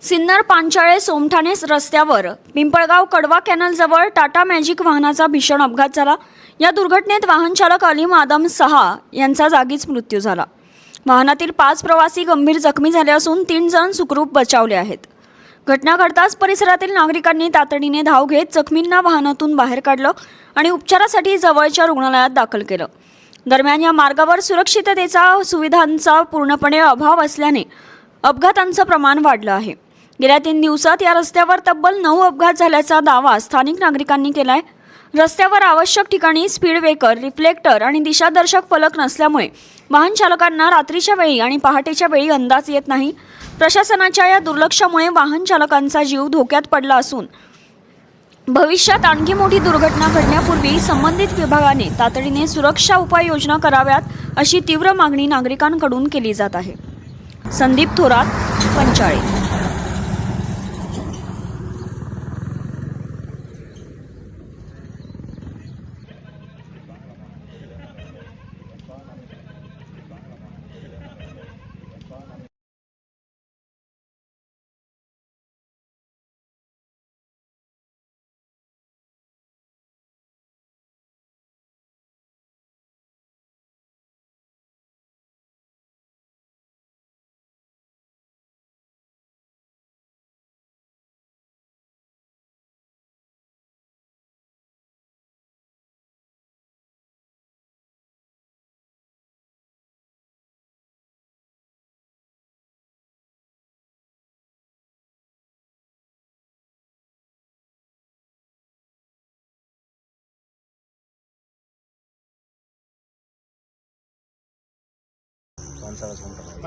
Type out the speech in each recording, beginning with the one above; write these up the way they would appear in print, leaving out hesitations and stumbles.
सिन्नर पांचाळे सोमठाणे रस्त्यावर पिंपळगाव कडवा कॅनलजवळ टाटा मॅजिक वाहनाचा भीषण अपघात झाला। या दुर्घटनेत वाहन चालक अलीम आदम सहा यांचा जागीच मृत्यू झाला। वाहनातील 5 प्रवासी गंभीर जखमी झाले असून 3 जण सुखरूप बचावले आहेत। घटना घडताच परिसरातील नागरिकांनी तातडीने धाव घेत जखमींना वाहनातून बाहेर काढलं आणि उपचारासाठी जवळच्या रुग्णालयात दाखल केलं। दरम्यान या मार्गावर सुरक्षिततेचा सुविधांचा पूर्णपणे अभाव असल्याने अपघातांचं प्रमाण वाढलं आहे। गेल्या 3 दिवसात या रस्त्यावर तब्बल 9 अपघात झाल्याचा दावा स्थानिक नागरिकांनी केलाय। रस्त्यावर आवश्यक ठिकाणी स्पीड ब्रेकर, रिफ्लेक्टर आणि दिशादर्शक फलक नसल्यामुळे वाहन चालकांना रात्रीच्या वेळी आणि पहाटेच्या वेळी अंदाज येत नाही। प्रशासनाच्या या दुर्लक्षामुळे वाहन चालकांचा जीव धोक्यात पडला असून भविष्यात आणखी मोठी दुर्घटना घडण्यापूर्वी संबंधित विभागाने तातडीने सुरक्षा उपाययोजना कराव्यात अशी तीव्र मागणी नागरिकांकडून केली जात आहे। संदीप थोरात, पंचाळे।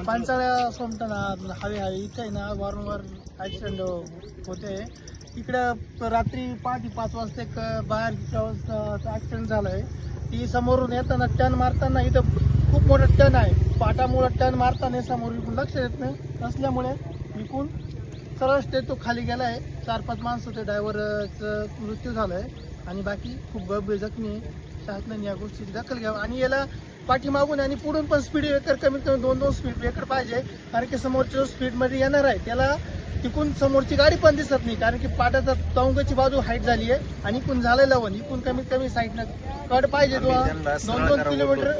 पांचाळा सोमठाणा हवे इथे आहे ना, वारंवार ॲक्सिडेंट होते। इकडं रात्री पहाटे 5 वाजता एक बाहेर ॲक्सिडेंट झाला आहे। ती समोरून येताना टर्न मारताना इथं खूप मोठा टर्न आहे, पाटामुळे टर्न मारताना समोर इकडून लक्ष येत नसल्यामुळे इकडून सरळ तो खाली गेला आहे। 4-5 माणसं होते, ड्रायव्हरचं मृत्यू झाला आहे आणि बाकी खूप गंभीर जखमी आहे। शासनाने या गोष्टीची दखल घ्यावी आणि याला पाठीमागून आणि पुढून पण स्पीड ब्रेकर कमीत कमी 2-2 स्पीड ब्रेकर पाहिजे, कारण की समोरच्या स्पीडमध्ये येणार आहे त्याला तिकून समोरची गाडी पण दिसत नाही, कारण की पाटाचा तवंगाची बाजू हाईट झाली आहे आणि इकून झालेलं वन इकून कमीत कमी साईडनं कड पाहिजे 2-2 किलोमीटर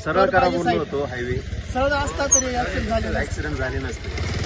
सरळ करा बोललो होतो हायवे सरळ असता तरी ऍक्सिडेंट झाले नसते।